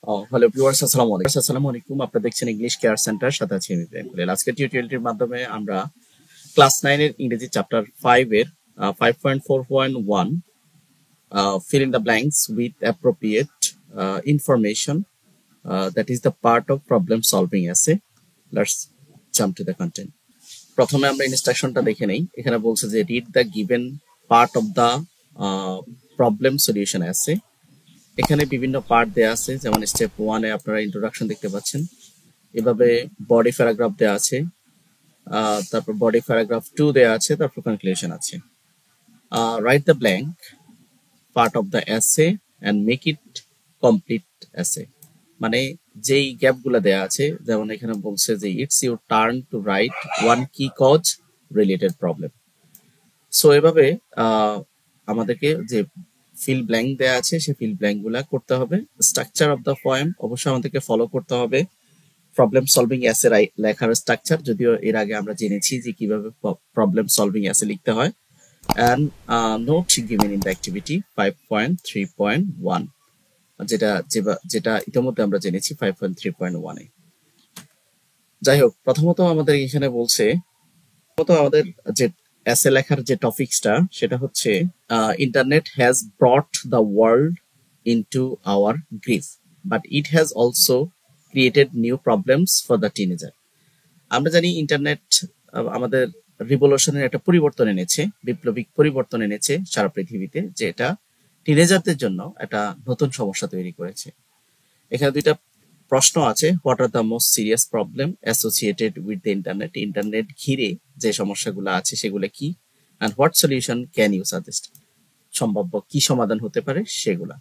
Hello viewers, আসসালামু আলাইকুম। আপনারা দেখছেন ইংলিশ কেয়ার সেন্টার, সাথে আছি আমি ইব্রাহিম খলিল। আজকের টিউটোরিয়ালটির মাধ্যমে আমরা ক্লাস 9 এর ইংরেজি চ্যাপ্টার 5 এর 5.4.1 fill in the blanks with appropriate information that is the part of problem solving essay. Let's jump to the content. প্রথমে আমরা ইনস্ট্রাকশনটা দেখে নেই। এখানে বলছে যে read the given part of the problem solution essay. এখানে বিভিন্ন পার্ট দেয়া আছে, যেমন স্টেপ 1 এ আপনারা ইন্ট্রোডাকশন দেখতে পাচ্ছেন। এভাবে বডি প্যারাগ্রাফ দেয়া আছে, তারপর বডি প্যারাগ্রাফ 2 দেয়া আছে, তারপর কনক্লুশন আছে। Write the blank part of the essay and make it complete essay. মানে যেই গ্যাপগুলো দেয়া আছে, যেমন এখানে বলছে যে it's your turn to right one কি কজ রিলেটেড প্রবলেম। সো এভাবে আমাদেরকে যে ফিল ব্ল্যাঙ্ক দেয়া আছে সেই ফিল ব্ল্যাঙ্ক গুলা করতে হবে। স্ট্রাকচার অফ দ্য পয়েম অবশ্যই আমাদেরকে ফলো করতে হবে। প্রবলেম সলভিং এসে লেখার স্ট্রাকচার যদিও এর আগে আমরা জেনেছি যে কিভাবে প্রবলেম সলভিং এসে লিখতে হয়। And note given in the activity 5.3.1, যেটা ইতিমধ্যে আমরা জেনেছি 5.3.1 এ। যাই হোক, প্রথমত আমাদের এখানে বলছে আমাদের যে এসে লেখার যে টপিকসটা সেটা হচ্ছে internet has brought the world into our grip but it has also created new problems for the teenager. আমরা জানি ইন্টারনেট আমাদের রিভলিউশনের একটা পরিবর্তন এনেছে, বিপ্লবিক পরিবর্তন এনেছে সারা পৃথিবীতে, যে এটা টিনেজারদের জন্য একটা নতুন সমস্যা তৈরি করেছে। এখানে দুইটা প্রশ্ন আছে। What are the most serious problem associated with the internet? Internet ঘিরে যে সমস্যাগুলো আছে সেগুলো কি? And what solution can you suggest? সম্ভাব্য কি সমাধান হতে পারে সেগুলা।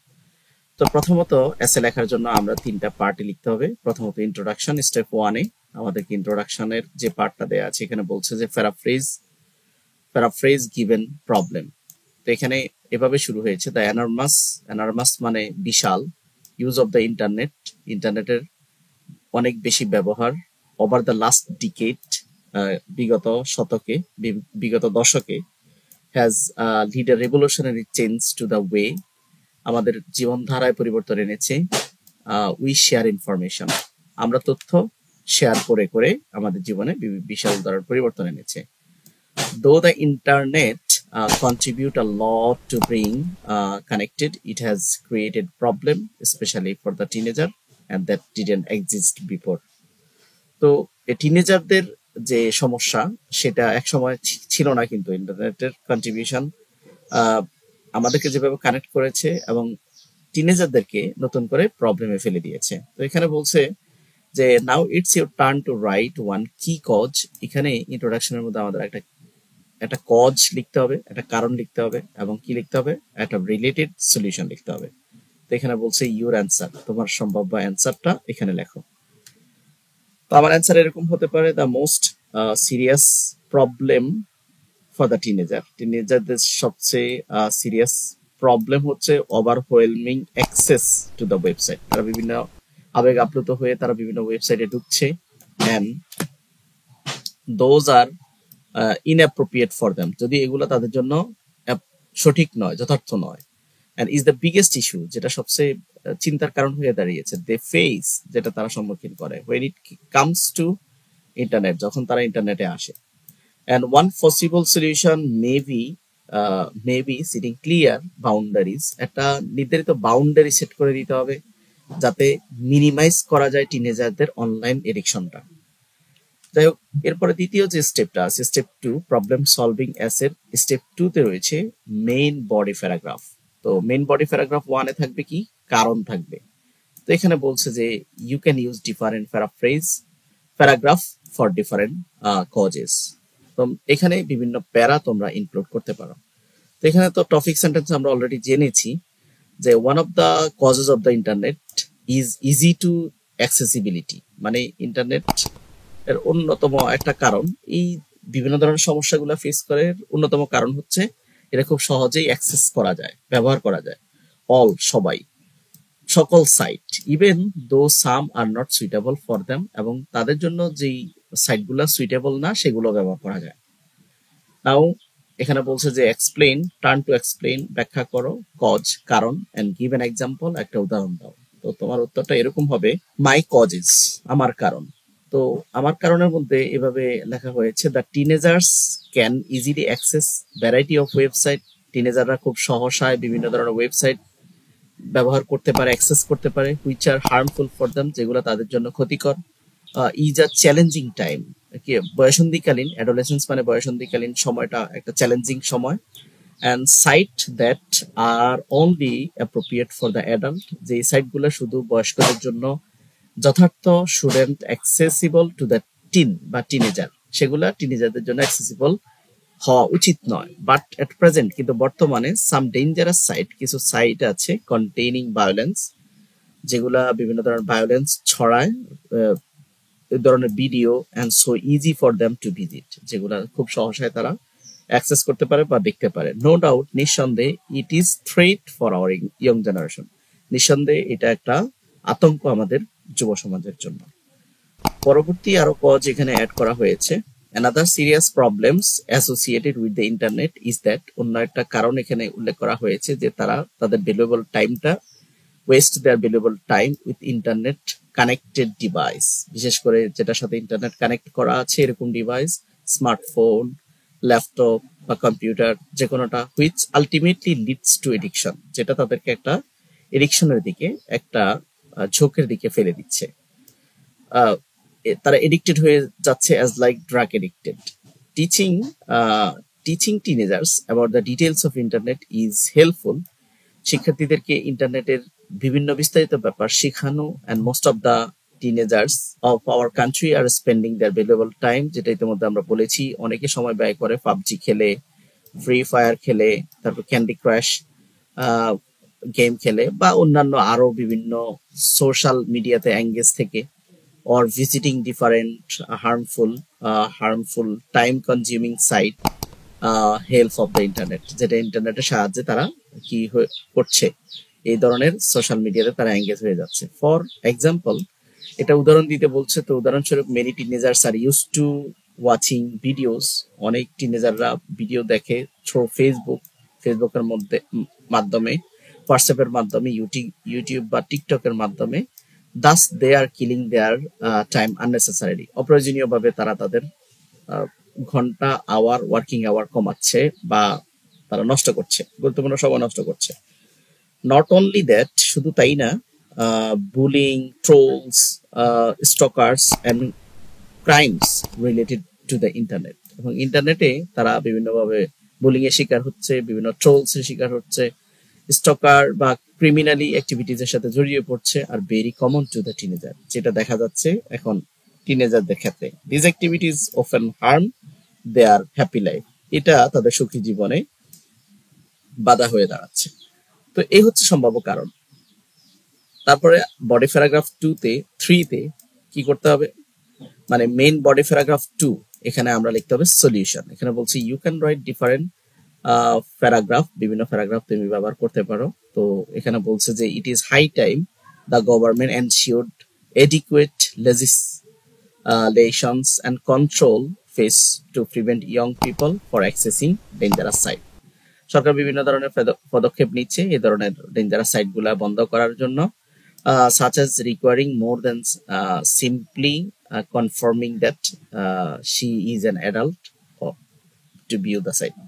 তো প্রথমত এসে লেখার জন্য আমরা তিনটা পার্টে লিখতে হবে। প্রথমত ইন্ট্রোডাকশন, স্টেপ 1 এ আমাদেরকে ইন্ট্রোডাকশনের যে পার্টটা দেয়া আছে, এখানে বলছে যে প্যারাফ্রেজ গিভেন প্রবলেম। তো এখানে এভাবে শুরু হয়েছে, দ্য এনার্মাস মানে বিশাল, ইউজ অফ দ্য ইন্টারনেটের অনেক বেশি ব্যবহার, ওভার দ্য লাস্ট ডিকেড বিগত দশকে, has lead a revolutionary change to the way, আমাদের জীবনধারায় পরিবর্তন এনেছে। উই শেয়ার ইনফরমেশন, আমরা তথ্য শেয়ার করে করে আমাদের জীবনে বিশাল ধরনের পরিবর্তন এনেছে। দো the internet contribute a lot to being connected, it has created problem especially for the teenager and that didn't exist before. তো এই টিনেজারদের যে সমস্যা সেটা এক সময় ছিল না, কিন্তু ইন্টারনেটের কন্ট্রিবিউশন আমাদেরকে যেভাবে কানেক্ট করেছে এবং টিনেজারদেরকে নতুন করে প্রবলেমে ফেলে দিয়েছে। তো এখানে বলছে যে now it's your turn to right one কি কজ। এখানে ইন্ট্রোডাকশনের মধ্যে আমাদের একটা কজ লিখতে হবে, একটা কারণ লিখতে হবে, এবং কি লিখতে হবে, একটা রিলেটেড সলিউশন লিখতে হবে। তো এখানে বলছে ইউর অ্যান্সার, তোমার সম্ভাব্য অ্যান্সারটা এখানে লেখো। তো আমার অ্যান্সার এরকম হতে পারে, the most serious problem for the টিনেজারদের সবচেয়ে সিরিয়াস প্রবলেম হচ্ছে overwhelming access to the website. তারা বিভিন্ন আবেগ আপ্লুত হয়ে তারা বিভিন্ন ওয়েবসাইটে ঢুকছে, and those are inappropriate for them, যদি এগুলো তাদের জন্য সঠিক নয়, যথার্থ নয়। And is the biggest issue, যেটা সবচেয়ে চিন্তার কারণ হয়ে দাঁড়িয়েছে, দে ফেস, যেটা তারা সম্মুখীন করে, when it comes to internet, যখন তারা ইন্টারনেটে আসে। And one possible solution may be setting clear boundaries, একটা নির্ধারিত বাউন্ডারি সেট করে দিতে হবে যাতে মিনিমাইজ করা যায় টিনেজারদের অনলাইন এডিকশনটা। যাই হোক, এরপরে দ্বিতীয় যে স্টেপটা আছে, স্টেপ 2 প্রবলেম সলভিং এসের স্টেপ 2 তে রয়েছে মেইন বডি প্যারাগ্রাফ। তো মেইন বডি প্যারাগ্রাফ 1 এ থাকবে কি, কারণ থাকবে। তো এখানে বলছে যে you can use different paragraph for different causes. তো এখানে বিভিন্ন প্যারা তোমরা ইনক্লুড করতে পারো। তো এখানে তো টপিক সেন্টেন্স আমরা অলরেডি জেনেছি যে one of the causes of the internet is easy to accessibility, মানে ইন্টারনেট এর অন্যতম একটা কারণ, এই বিভিন্ন ধরনের সমস্যাগুলো ফেস করে অন্যতম কারণ হচ্ছে এটা খুব সহজেই অ্যাক্সেস করা যায়, ব্যবহার করা যায়। অল, সবাই, সকল site, even though some are not suitable for them, এবং তাদের জন্য যেই সাইটগুলো সুইটেবল না সেগুলো ব্যবহার করা যায়। নাও এখানে বলছে যে এক্সপ্লেইন, টার্ন টু এক্সপ্লেইন, ব্যাখ্যা করো, কজ কারণ, এন্ড গিভ অ্যান এক্সাম্পল, একটা উদাহরণ দাও। তো তোমার উত্তরটা এরকম হবে, মাই কজেস, আমার কারণ। তো আমার কারণের মধ্যে এভাবে লেখা হয়েছে, the teenagers can easily access variety of website. টিনেজাররা খুব সহসায় বিভিন্ন ধরনের ওয়েবসাইট ব্যবহার করতে পারে, অ্যাক্সেস করতে পারে, which are harmful for them, যেগুলো তাদের জন্য ক্ষতিকর। ইজ আ চ্যালেঞ্জিং টাইম, কি বয়সন্ধিকালীন, অ্যাডোলেসেন্স মানে বয়সন্ধিকালীন সময়টা একটা চ্যালেঞ্জিং সময়। And site that are only appropriate for the adult, যে সাইটগুলো শুধু বয়স্কদের জন্য যথার্থ, shouldn't accessible to the teen বা টিনেজার, সেগুলা টিনেজারদের জন্য অ্যাক্সেসিবল হওয়া উচিত নয়। বাট এট প্রেজেন্ট, কিন্তু বর্তমানে, সাম ডেঞ্জারাস সাইট, কিছু সাইট আছে কন্টেইনিং ভায়োলেন্স, যেগুলা বিভিন্ন ধরনের ভায়োলেন্স ছড়ায়, এই ধরনের video, and so easy for them to visit, যেগুলা খুব সহসায় তারা অ্যাক্সেস করতে পারে বা দেখতে পারে। নো ডাউট, নিঃসন্দেহে, it is threat for our young generation, নিঃসন্দেহে এটা একটা আতঙ্ক আমাদের যুব সমাজের জন্য। পরবর্তী আরো কজ এখানে অ্যাড করা হয়েছে, another serious problems associated with the internet is that, অন্য একটা কারণ এখানে উল্লেখ করা হয়েছে যে তারা তাদের ভ্যালুয়েবল টাইমটা waste their valuable time with internet connected device, বিশেষ করে যেটার সাথে ইন্টারনেট কানেক্ট করা আছে এরকম ডিভাইস, স্মার্টফোন, ল্যাপটপ বা কম্পিউটার, যে কোনোটা, which ultimately leads to addiction, যেটা তাদেরকে একটা এডিকশনের দিকে, একটা ঝোঁকের দিকে ফেলে দিচ্ছে। তারা এডিক্টেড হয়ে যাচ্ছে, as like drug addicted. Teaching teaching teenagers about the details of internet is helpful, শিক্ষার্থীদেরকে ইন্টারনেটের বিভিন্ন বিস্তারিত ব্যাপার শেখানো, and most of the teenagers of our country are spending their valuable time, যেটা ইতিমধ্যে আমরা বলেছি, অনেকে সময় ব্যয় করে পাবজি খেলে, ফ্রি ফায়ার খেলে, তারপর ক্যান্ডি ক্রাশ গেম খেলে, বা অন্যান্য আরো বিভিন্ন সোশ্যাল মিডিয়াতে এঙ্গেজ থেকে, or visiting different harmful time consuming site, help of the internet, যেটা ইন্টারনেটের সাহায্যে তারা কি করছে, এই ধরনের সোশ্যাল মিডিয়াতে তারা এঙ্গেজ হয়ে যাচ্ছে। ফর এক্সাম্পল, এটা উদাহরণ দিতে বলছে, তো উদাহরণস্বরূপ, many teenagers are use to watching videos, অনেক টিনেজাররা ভিডিও দেখে থ্রু ফেসবুকের মাধ্যমে, হোয়াটসঅ্যাপের মাধ্যমে, ইউটিউব বা টিকটকের মাধ্যমে। দাস দে আর কিলিং দেয়ার টাইম আননেসেসারিলি, অপ্রয়োজনীয়ভাবে তারা তাদের ঘন্টা, আওয়ার, ওয়ার্কিং আওয়ার কমাচ্ছে বা তারা নষ্ট করছে, গুরুত্বপূর্ণ সময় নষ্ট করছে। নট অনলি দ্যাট, শুধু তাই না, bullying, trolls, stalkers and crimes related to the internet, এবং ইন্টারনেটে তারা বিভিন্নভাবে বুলিং এর শিকার হচ্ছে, বিভিন্ন ট্রোলস এর শিকার হচ্ছে, স্টকার বা ক্রিমিনালি অ্যাক্টিভিটিজ এর সাথে জড়িয়ে পড়ছে, are very common to the teenager, যেটা দেখা যাচ্ছে এখন টিনেজারদের ক্ষেত্রে। This activities often harm their happy life, এটা তাদের সুখী জীবনে বাধা হয়ে দাঁড়াচ্ছে। তো এই হচ্ছে সম্ভাব্য কারণ। তারপরে বডি প্যারাগ্রাফ 3 তে কি করতে হবে, মানে মেইন বডি প্যারাগ্রাফ 2, এখানে আমরা লিখতে হবে সলিউশন। এখানে বলছি you can write different paragraph, বিভিন্ন প্যারাগ্রাফ তুমি ব্যবহার করতে পারো। তো এখানে বলছে যে it is high time the government ensured adequate legislations and control face to prevent young people for accessing dangerous site. সরকার বিভিন্ন ধরনের পদক্ষেপ নিচ্ছে এই ধরনের ডেঞ্জারাস সাইটগুলা বন্ধ করার জন্য, such as requiring more than simply confirming that she is an adult to view the site.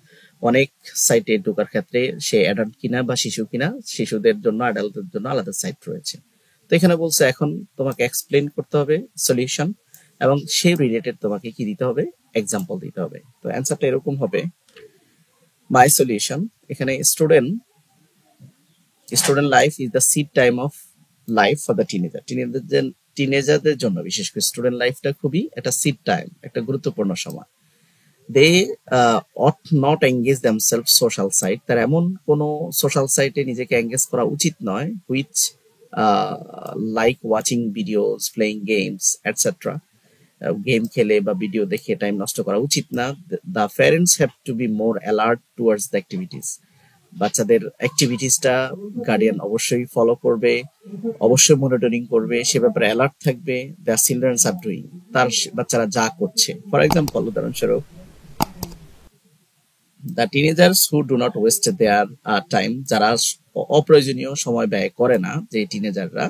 অনেক সাইটে ঢোকার ক্ষেত্রে সে অ্যাডাল্ট কিনা বা শিশু কিনা, শিশুদের জন্য, অ্যাডাল্টদের জন্য আলাদা সাইট রয়েছে। তো এখানে বলছে এখন তোমাকে এক্সপ্লেন করতে হবে সলিউশন, এবং সেই রিলেটেড তোমাকে কি দিতে হবে, এক্সাম্পল দিতে হবে। তো অ্যান্সারটা এরকম হবে, মাই সলিউশন, এখানে student life is the seed time of life for the টিনেজারদের জন্য, বিশেষ করে স্টুডেন্ট লাইফটা খুবই একটা সিড টাইম, একটা গুরুত্বপূর্ণ সময়। They ought not engage themselves social site, তার এমন কোনো সোশ্যাল সাইটে নিজেকে এঙ্গেজ করা উচিত নয়, which like watching videos, playing games etcetera, game খেলে বা ভিডিও দেখে টাইম নষ্ট করা উচিত না। The parents have to be more alert towards the activities, বাচ্চাদের অ্যাক্টিভিটিসটা গার্ডিয়ান অবশ্যই ফলো করবে, অবশ্যই মনিটরিং করবে, সে ব্যাপারে অ্যালার্ট থাকবে। দ্য চিলড্রেন্স আর ডুইং, তার বাচ্চারা যা করছে। ফর এক্সাম্পল, উদাহরণস্বরূপ, the teenagers who do not waste their time, যারা অপ্রয়োজনীয় সময় ব্যয় করে না, যে টিনেজাররা,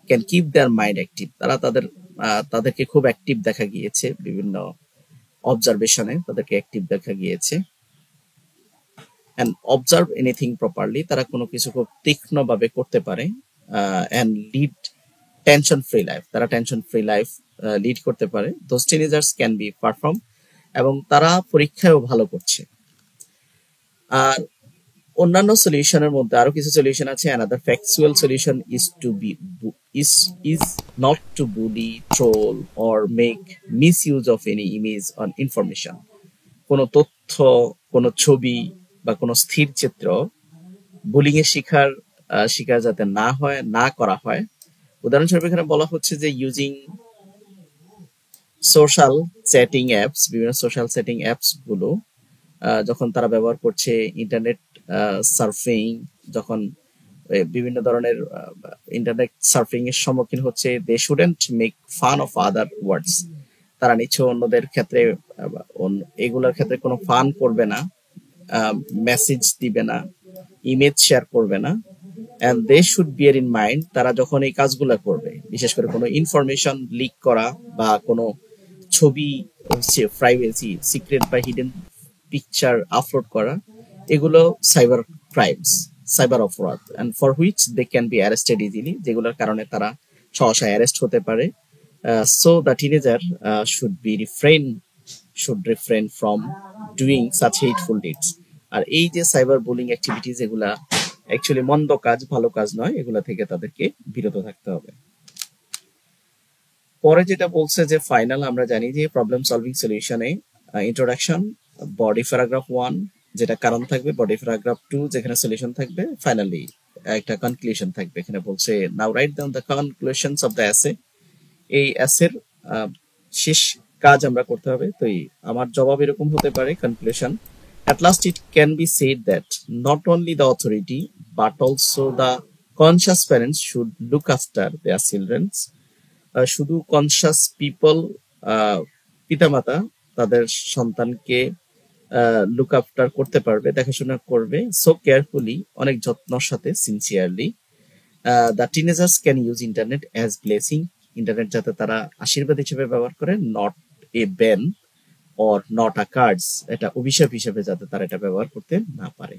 can keep their mind active, তারা তাদেরকে খুব অ্যাক্টিভ দেখা গিয়েছে, বিভিন্ন অবজারভেশনে তাদেরকে অ্যাক্টিভ দেখা গিয়েছে। অ্যান্ড অবজার্ভ এনিথিং প্রপারলি, তারা কোনো কিছু খুব তীক্ষ্ণভাবে করতে পারে। And lead tension free life, তারা টেনশন ফ্রি লাইফ লিড করতে পারে। Those teenagers can be perform, এবং তারা পরীক্ষায়ও ভালো করছে। আর অন্যান্য সলিউশনের মধ্যে আরো কিছু সলিউশন আছে। Another factual solution is to be is not to bully, troll or make misuse of any image on information. কোনো তথ্য, কোনো ছবি বা কোনো স্থির চিত্র বুলিং এর শিকার যাতে না করা হয়। উদাহরণস্বরূপ এখানে বলা হচ্ছে যে ইউজিং সোশ্যাল চ্যাটিং অ্যাপস, বিভিন্ন সোশ্যাল চ্যাটিং অ্যাপস গুলো যখন তারা ব্যবহার করছে, ইন্টারনেট সার্ফিং, যখন বিভিন্ন ধরনের ইন্টারনেট সার্ফিং এর সম্মুখীন হচ্ছে, they shouldn't make fun of other words, তারা নিচ্ছে অন্যদের ক্ষেত্রে এগুলোর ক্ষেত্রে কোনো ফান করবে না, মেসেজ দিবে না, ইমেজ শেয়ার করবে না। And they should bear in mind, তারা যখন এই কাজগুলো করবে, বিশেষ করে কোনো ইনফরমেশন লিক করা বা কোনো ছবি প্রাইভেসি, সিক্রেট বা হিডেন পিকচার আপলোড করা, এগুলো সাইবার ক্রাইমস, সাইবার অপরাধ, and for which they can be arrested easily, যেগুলোর কারণে তারা সহসা অ্যারেস্ট হতে পারে। So the teenager should refrain from doing such hateful deeds. আর এই যে সাইবার বুলিং অ্যাক্টিভিটিস, এগুলা অ্যাকচুয়ালি মন্দ কাজ, ভালো কাজ নয়, এগুলা থেকে তাদেরকে বিরত থাকতে হবে। পরে যেটা বলছে যে ফাইনাল, আমরা জানি যে প্রবলেম সলভিং সলিউশনে ইন্ট্রোডাকশন, বডি প্যারাগ্রাফ 1 যেটা কারণ থাকবে, বডি প্যারাগ্রাফ 2 যেখানে সলিউশন থাকবে, ফাইনালি একটা কনক্লুশন থাকবে। এখানে বলছে now write down the conclusions of the essay. এই এসের শেষ কাজ আমরা করতে হবে। তো আমার জবাব এরকম হতে পারে, conclusion: at last it can be said that not only the authority but also the conscious parents should look after their children. শুধু কনসাস পিপল, পিতামাতা তাদের সন্তানকে লুক আফটার করতে পারবে, দেখাশোনা করবে, সো কেয়ারফুলি, অনেক যত্নর সাথে, sincerely. The teenagers can use internet as blessing, internet যাতে তারা আশীর্বাদ হিসেবে ব্যবহার করে, not a bane or not a curse, এটা অভিশাপ হিসেবে যাতে তারা এটা ব্যবহার করতে না পারে।